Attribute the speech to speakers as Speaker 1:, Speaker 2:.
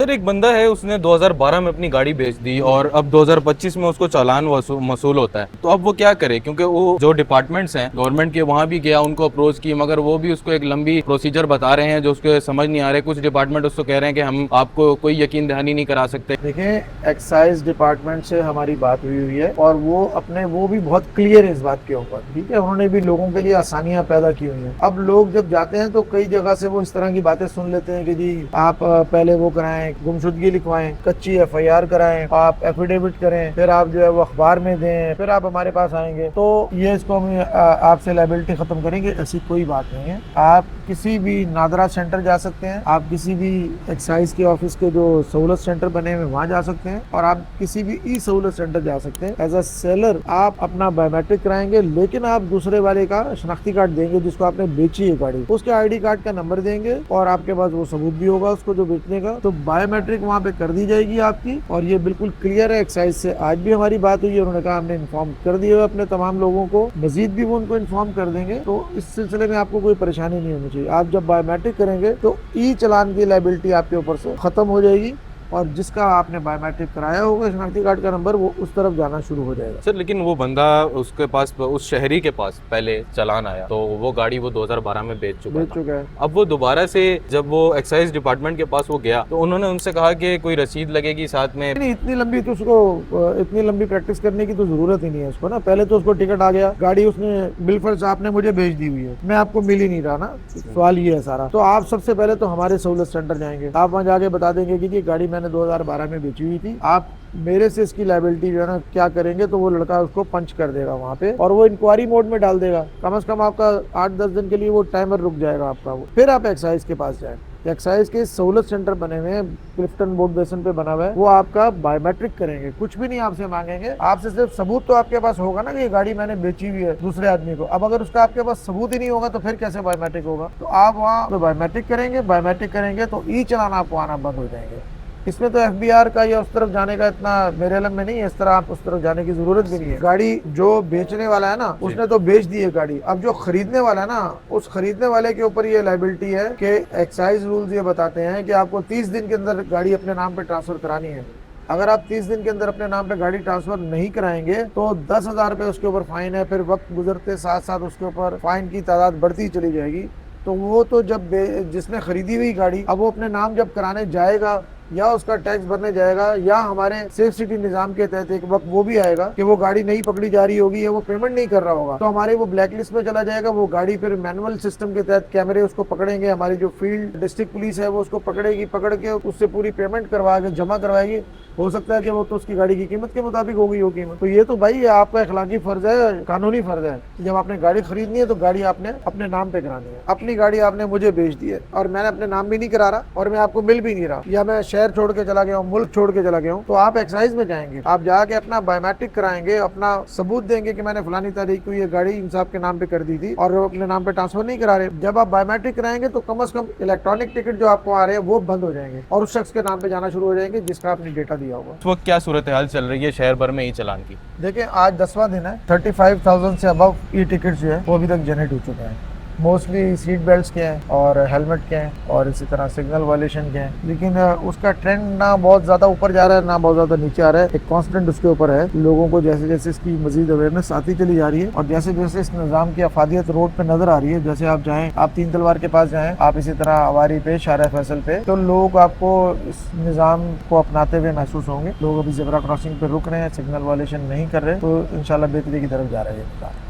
Speaker 1: سر ایک بندہ ہے اس نے 2012 میں اپنی گاڑی بیچ دی اور اب 2025 میں اس کو چالان موصول ہوتا ہے، تو اب وہ کیا کرے؟ کیونکہ وہ جو ڈپارٹمنٹس ہیں گورنمنٹ کے وہاں بھی گیا، ان کو اپروچ کی، مگر وہ بھی اس کو ایک لمبی پروسیجر بتا رہے ہیں جو اس کو سمجھ نہیں آ رہے. کچھ ڈپارٹمنٹ اس کو کہہ رہے ہیں کہ ہم آپ کو کوئی یقین دہانی نہیں کرا سکتے.
Speaker 2: دیکھیں ایکسائز ڈپارٹمنٹ سے ہماری بات ہوئی ہے اور وہ بھی بہت کلیئر ہے اس بات کے اوپر، ٹھیک ہے. انہوں نے بھی لوگوں کے لیے آسانیاں پیدا کی ہوئی ہیں. اب لوگ جب جاتے ہیں تو کئی جگہ سے وہ اس طرح کی باتیں سن لیتے ہیں کہ جی آپ پہلے وہ کرائیں، گمشدگی لکھوائیں، کچی ایف آئی آر کرائیں، آپ ایفیڈیوٹ کریں، پھر آپ جو ہے وہ اخبار میں دیں، پھر آپ ہمارے پاس آئیں گے تو یہ اس کو ہم آپ سے لائبلٹی ختم کریں گے. ایسی کوئی بات نہیں ہے. آپ کسی بھی نادرا سینٹر جا سکتے ہیں، آپ کسی بھی ایکسائز کے آفس کے جو سہولت سینٹر بنے ہوئے وہاں جا سکتے ہیں، اور آپ کسی بھی ای سہولت سینٹر جا سکتے ہیں. ایز اے سیلر آپ اپنا بایو میٹرک کرائیں گے، لیکن آپ دوسرے والے کا شناختی کارڈ دیں گے جس کو آپ نے بیچی ہے گاڑی، اس کے آئی ڈی کارڈ کا نمبر دیں گے اور آپ کے پاس وہ ثبوت بھی ہوگا اس کو جو بیچنے کا. تو بایو میٹرک وہاں پہ کر دی جائے گی آپ کی، اور یہ بالکل کلیئر ہے. ایکسائز سے آج بھی ہماری بات ہوئی ہے، انہوں نے کہا ہم نے انفارم کر دیا اپنے تمام لوگوں کو، مزید بھی وہ ان کو انفارم کر دیں گے. تو اس سلسلے میں آپ کو کوئی پریشانی نہیں ہونی چاہیے. آپ جب بایو میٹرک کریں گے تو ای چلان کی لائبلٹی آپ کے اوپر سے ختم ہو جائے گی، اور جس کا آپ نے بایو میٹرک کرایا ہوگا شناختی کارڈ کا نمبر، وہ اس طرف جانا شروع ہو جائے گا.
Speaker 1: سر لیکن وہ بندہ اس کے پاس، اس شہری کے پاس پہلے چلان آیا تو وہ گاڑی وہ 2012 میں بیچ چکا ہے. اب وہ دوبارہ سے جب وہ ایکسائز ڈپارٹمنٹ کے پاس وہ گیا تو انہوں نے ان سے کہا کہ کوئی رسید لگے گی ساتھ میں.
Speaker 2: نہیں، اتنی لمبی پریکٹس کرنے کی تو ضرورت ہی نہیں ہے اس کو نا. پہلے تو اس کو ٹکٹ آ گیا، گاڑی اس نے بالفرض آپ نے مجھے بھیج دی ہوئی ہے، میں آپ کو مل ہی نہیں رہا نا. سوال یہ ہے سارا. تو آپ سب سے پہلے تو ہمارے سہولت سینٹر جائیں گے، آپ وہاں جا کے بتا دیں گے کہ گاڑی میں نے 2012 میں بیچی ہوئی تھی، آپ میرے سے اس کی لائبلٹی جو ہے نا کیا کریں گے. تو وہ لڑکا اس کو پنچ کر دے گا وہاں پہ، اور وہ انکوائری موڈ میں ڈال دے گا. کم از کم آپ کا 8-10 دن کے لیے وہ ٹائمر رک جائے گا آپ کا. پھر آپ ایکسائز کے پاس جائیں. ایکسائز کے سہولت سینٹر بنے ہوئے ہیں، کلفٹن بورڈ بیسن پہ بنا ہوا ہے، وہ آپ کا بایو میٹرک کریں گے. کچھ بھی نہیں آپ سے مانگیں گے، آپ سے صرف ثبوت تو آپ کے پاس ہوگا نا کہ یہ گاڑی میں نے بیچی ہوئی ہے دوسرے آدمی کو. اب اگر اس کا آپ کے پاس ثبوت ہی نہیں ہوگا تو پھر کیسے بایو میٹرک ہوگا؟ تو آپ وہاں بایو میٹرک کریں گے. بایو میٹرک کریں گے تو ای چلان آپ کو آنا بند ہو جائیں گے. اس میں تو ایف بی آر کا یا اس طرف جانے کا اتنا میرے علم میں نہیں ہے. اس طرح آپ اس طرف جانے کی ضرورت بھی نہیں ہے. گاڑی جو بیچنے والا ہے نا اس نے تو بیچ دی ہے گاڑی. اب جو خریدنے والا ہے نا، اس خریدنے والے کے اوپر یہ لائبلٹی ہے کہ ایکسائز رولز یہ بتاتے ہیں کہ آپ کو 30 دن کے اندر گاڑی اپنے نام پہ ٹرانسفر کرانی ہے. اگر آپ 30 دن کے اندر اپنے نام پہ گاڑی ٹرانسفر نہیں کرائیں گے تو 10,000 روپے اس کے اوپر فائن ہے. پھر وقت گزرتے ساتھ ساتھ اس کے اوپر فائن کی تعداد بڑھتی چلی جائے گی. تو وہ تو جب جس نے خریدی ہوئی گاڑی، اب وہ اپنے نام جب کرانے جائے گا یا اس کا ٹیکس بھرنے جائے گا، یا ہمارے سیف سٹی نظام کے تحت ایک وقت وہ بھی آئے گا کہ وہ گاڑی نہیں پکڑی جا رہی ہوگی یا وہ پیمنٹ نہیں کر رہا ہوگا، تو ہمارے وہ بلیک لسٹ میں چلا جائے گا. وہ گاڑی پھر مینول سسٹم کے تحت کیمرے اس کو پکڑیں گے. ہماری جو فیلڈ ڈسٹرکٹ پولیس ہے وہ اس کو پکڑے گی، پکڑ کے اس سے پوری پیمنٹ کروا کے جمع کروائے گی. ہو سکتا ہے کہ وہ تو اس کی گاڑی کی قیمت کے مطابق ہوگی وہ قیمت. تو یہ تو بھائی آپ کا اخلاقی فرض ہے، قانونی فرض ہے. جب آپ نے گاڑی خریدنی ہے تو گاڑی آپ نے اپنے نام پہ کرانی ہے. اپنی گاڑی آپ نے مجھے بیچ دی ہے اور میں نے اپنے نام بھی نہیں کرا رہا اور میں آپ کو مل بھی نہیں رہا، یا میں شہر چھوڑ کے چلا گیا ہوں، ملک چھوڑ کے چلا گیا ہوں، تو آپ ایکسائز میں جائیں گے. آپ جا کے اپنا بایو میٹرک کرائیں گے، اپنا ثبوت دیں گے کہ میں نے فلانی تاریخ کو یہ گاڑی انصاف کے نام پہ کر دی تھی اور وہ اپنے نام پہ ٹرانسفر نہیں کرا رہے. جب آپ بایو میٹرک کرائیں گے تو کم از کم الیکٹرانک ٹکٹ جو آپ کو آ رہے ہیں وہ بند ہو جائیں گے اور اس شخص کے نام پہ جانا شروع ہو جائیں گے جس کا آپ نے ڈیٹا دیا ہوگا.
Speaker 1: اس وقت کیا صورتحال چل رہی ہے شہر بھر میں ای چلان کی؟
Speaker 2: دیکھیں آج 10واں دن ہے. 35,000 سے ابو ای ٹکٹ جو ہے وہ ابھی تک جنریٹ ہو چکے ہیں. موسٹلی سیٹ بیلٹس کے ہیں اور ہیلمٹ کے ہیں اور اسی طرح سگنل وائلیشن کے ہیں. لیکن اس کا ٹرینڈ نہ بہت زیادہ اوپر جا رہا ہے نہ بہت زیادہ نیچے آ رہا ہے. ایک کانسٹنٹ اس کے اوپر ہے. لوگوں کو جیسے جیسے اس کی مزید اویئرنیس آتی چلی جا رہی ہے اور جیسے جیسے اس نظام کی افادیت روڈ پہ نظر آ رہی ہے، جیسے آپ جائیں، آپ 3 تلوار کے پاس جائیں، آپ اسی طرح اواری پہ، شارع فیصل پہ، تو لوگ آپ کو اس نظام کو اپناتے ہوئے محسوس ہوں گے. لوگ ابھی زیبرا کراسنگ پہ رک رہے ہیں، سگنل وائلیشن نہیں کر رہے، تو انشاءاللہ بہتری کی طرف جا رہے ہیں.